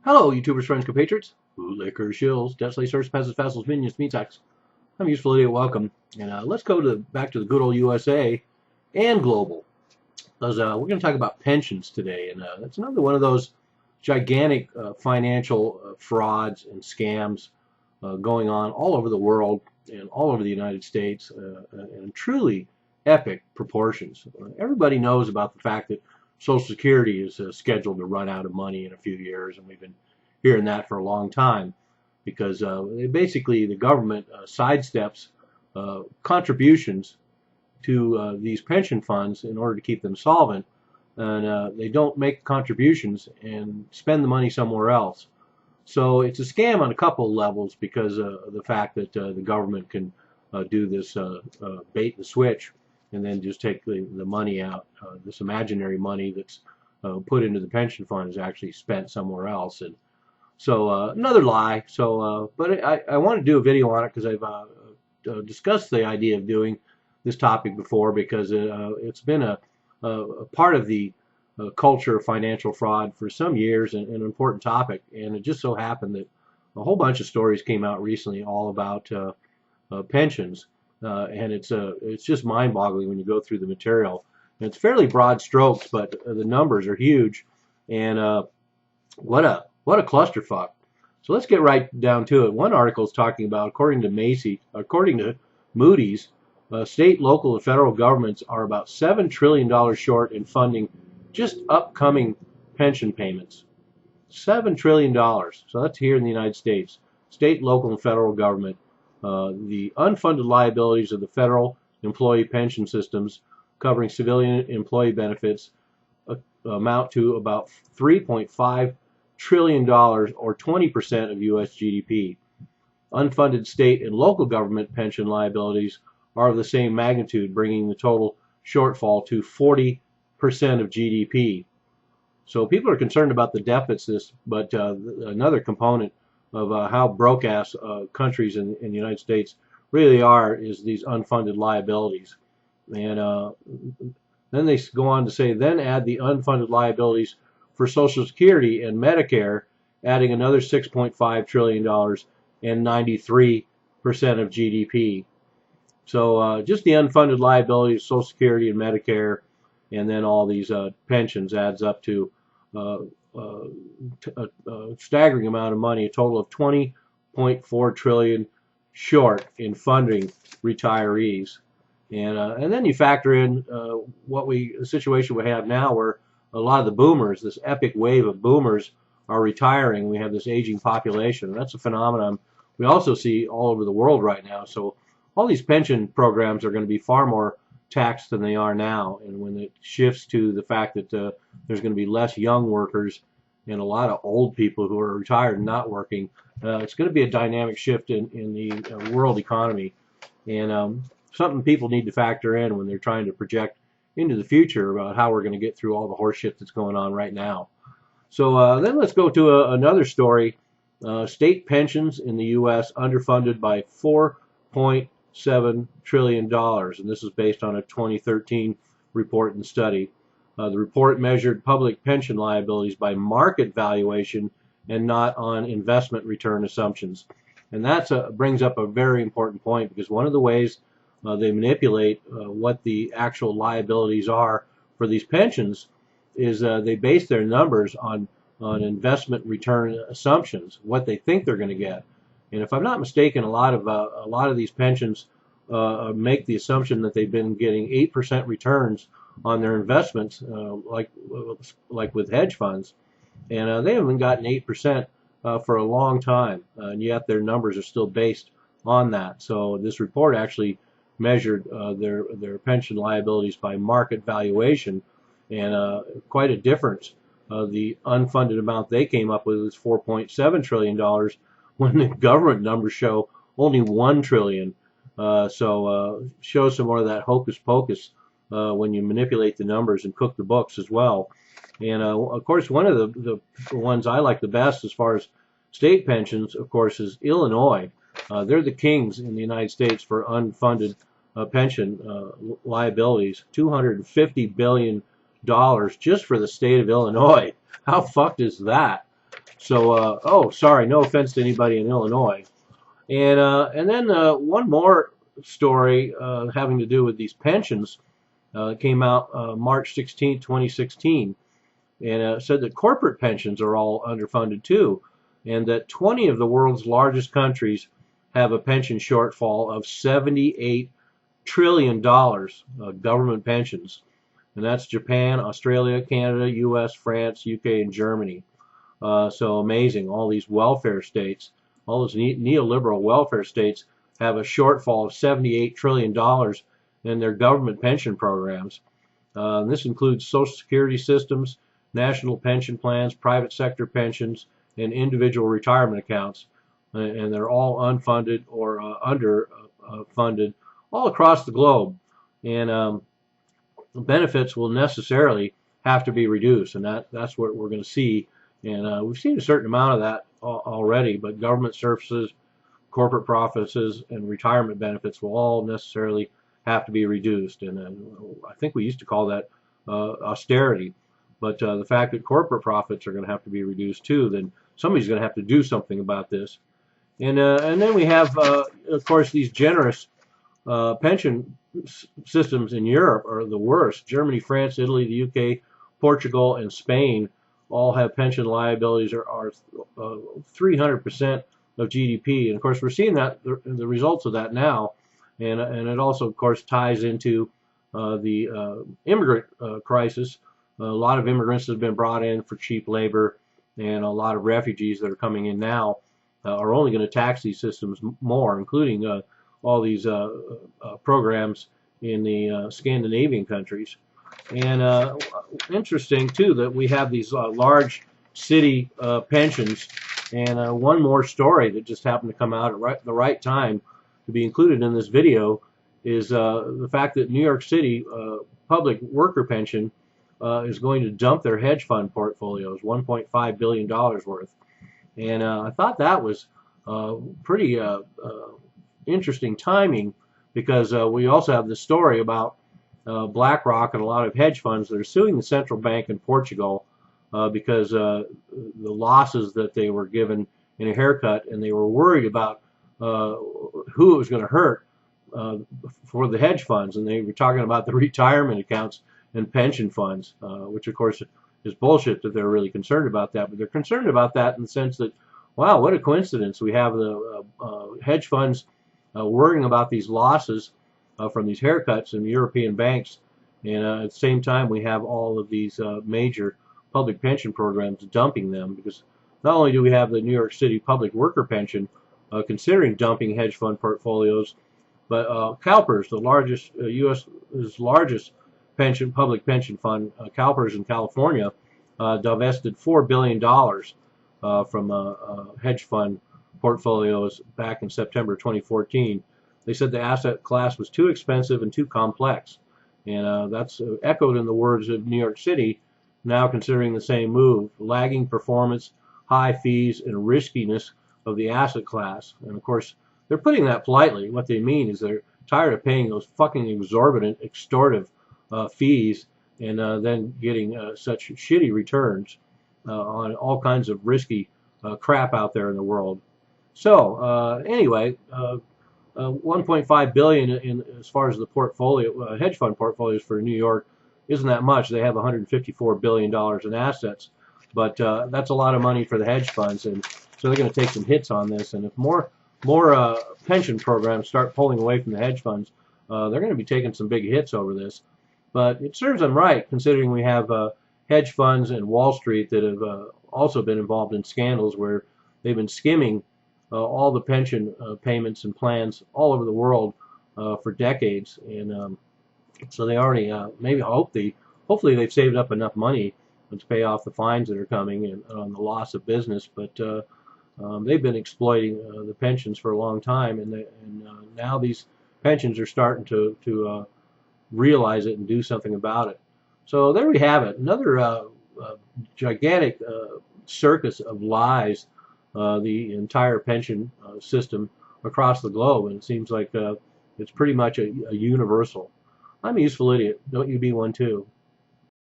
Hello, YouTubers, friends, compatriots, bootlickers, shills, debt slaves, serfs, peasants, vassals, minions, meat sacks. I'm Useful Idiot. Welcome, and let's go back to the good old USA and global. Because we're going to talk about pensions today, and that's another one of those gigantic financial frauds and scams going on all over the world and all over the United States, in truly epic proportions. Everybody knows about the fact that Social Security is scheduled to run out of money in a few years, and we've been hearing that for a long time because basically the government sidesteps contributions to these pension funds in order to keep them solvent, and they don't make contributions and spend the money somewhere else. So it's a scam on a couple of levels because of the fact that the government can do this bait and switch and then just take the money out. This imaginary money that's put into the pension fund is actually spent somewhere else. And so another lie. So, but I want to do a video on it because I've discussed the idea of doing this topic before because it's been a part of the culture of financial fraud for some years and an important topic. And it just so happened that a whole bunch of stories came out recently all about pensions. And it's just mind-boggling when you go through the material. And it's fairly broad strokes, but the numbers are huge. And what a clusterfuck. So let's get right down to it. One article is talking about, according to Moody's, state, local, and federal governments are about $7 trillion short in funding just upcoming pension payments. $7 trillion. So that's here in the United States. State, local, and federal government. The unfunded liabilities of the federal employee pension systems covering civilian employee benefits amount to about $3.5 trillion or 20% of U.S. GDP. Unfunded state and local government pension liabilities are of the same magnitude, bringing the total shortfall to 40% of GDP. So people are concerned about the deficits, but another component of how broke-ass countries in the United States really are is these unfunded liabilities. And then they go on to say, then add the unfunded liabilities for Social Security and Medicare, adding another $6.5 trillion and 93% of GDP. So just the unfunded liabilities of Social Security and Medicare, and then all these pensions adds up to a staggering amount of money, a total of $20.4 trillion short in funding retirees. And then you factor in the situation we have now, where a lot of the boomers, this epic wave of boomers, are retiring. We have this aging population. That's a phenomenon we also see all over the world right now. So all these pension programs are going to be far more taxed than they are now. And when it shifts to the fact that there's going to be less young workers and a lot of old people who are retired and not working, it's going to be a dynamic shift in the world economy. And something people need to factor in when they're trying to project into the future about how we're going to get through all the horse shit that's going on right now. So then let's go to another story. State pensions in the U.S. underfunded by $4.7 trillion. And this is based on a 2013 report and study. The report measured public pension liabilities by market valuation and not on investment return assumptions. And that brings up a very important point, because one of the ways they manipulate what the actual liabilities are for these pensions is they base their numbers on investment return assumptions, what they think they're going to get. And if I'm not mistaken, a lot of these pensions make the assumption that they've been getting 8% returns on their investments, like with hedge funds, and they haven't gotten 8% for a long time, and yet their numbers are still based on that. So this report actually measured their pension liabilities by market valuation, and quite a difference. The unfunded amount they came up with is $4.7 trillion, when the government numbers show only $1 trillion. So shows some more of that hocus pocus when you manipulate the numbers and cook the books as well. And of course, one of the ones I like the best as far as state pensions, of course, is Illinois. They're the kings in the United States for unfunded pension liabilities. $250 billion just for the state of Illinois. How fucked is that? So, oh, sorry, no offense to anybody in Illinois. And then one more story having to do with these pensions came out March 16, 2016, and said that corporate pensions are all underfunded too, and that 20 of the world's largest countries have a pension shortfall of $78 trillion government pensions, and that's Japan, Australia, Canada, U.S., France, U.K., and Germany. So amazing, all these welfare states, all those neoliberal welfare states have a shortfall of $78 trillion in their government pension programs. This includes Social Security systems, national pension plans, private sector pensions, and individual retirement accounts. And they're all unfunded or underfunded all across the globe. And benefits will necessarily have to be reduced, and that's what we're going to see. And we've seen a certain amount of that already, but government services, corporate profits, and retirement benefits will all necessarily have to be reduced. And I think we used to call that austerity. But the fact that corporate profits are going to have to be reduced too, then somebody's going to have to do something about this. And then we have, of course, these generous pension systems in Europe are the worst. Germany, France, Italy, the UK, Portugal, and Spain all have pension liabilities are 300% of GDP. And of course, we're seeing that the results of that now. And it also, of course, ties into the immigrant crisis. A lot of immigrants have been brought in for cheap labor, and a lot of refugees that are coming in now are only going to tax these systems more, including all these programs in the Scandinavian countries. And interesting, too, that we have these large city pensions. And one more story that just happened to come out at the right time to be included in this video is the fact that New York City public worker pension is going to dump their hedge fund portfolios, $1.5 billion worth. And I thought that was pretty interesting timing, because we also have the story about BlackRock and a lot of hedge funds that are suing the central bank in Portugal because the losses that they were given in a haircut, and they were worried about who it was going to hurt for the hedge funds. And they were talking about the retirement accounts and pension funds, which of course is bullshit that they're really concerned about that. But they're concerned about that in the sense that, wow, what a coincidence. We have the hedge funds worrying about these losses from these haircuts in the European banks, and at the same time we have all of these major public pension programs dumping them, because not only do we have the New York City public worker pension considering dumping hedge fund portfolios, but CalPERS, the largest U.S.'s largest public pension fund, CalPERS in California, divested $4 billion from hedge fund portfolios back in September 2014. They said the asset class was too expensive and too complex. And that's echoed in the words of New York City, now considering the same move: lagging performance, high fees, and riskiness of the asset class. And of course, they're putting that politely. What they mean is they're tired of paying those fucking exorbitant, extortive fees, and then getting such shitty returns on all kinds of risky crap out there in the world. So anyway, 1.5 billion in as far as the portfolio, hedge fund portfolios for New York isn't that much. They have 154 billion dollars in assets, but that's a lot of money for the hedge funds, and so they're going to take some hits on this. And if more pension programs start pulling away from the hedge funds, they're going to be taking some big hits over this. But it serves them right, considering we have hedge funds and Wall Street that have also been involved in scandals where they've been skimming all the pension payments and plans all over the world for decades. And so they already hopefully they've saved up enough money to pay off the fines that are coming and on the loss of business. But they've been exploiting the pensions for a long time, and now these pensions are starting to realize it and do something about it. So there we have it, another gigantic circus of lies, the entire pension system across the globe, and it seems like it's pretty much a universal. I'm a useful idiot. Don't you be one too.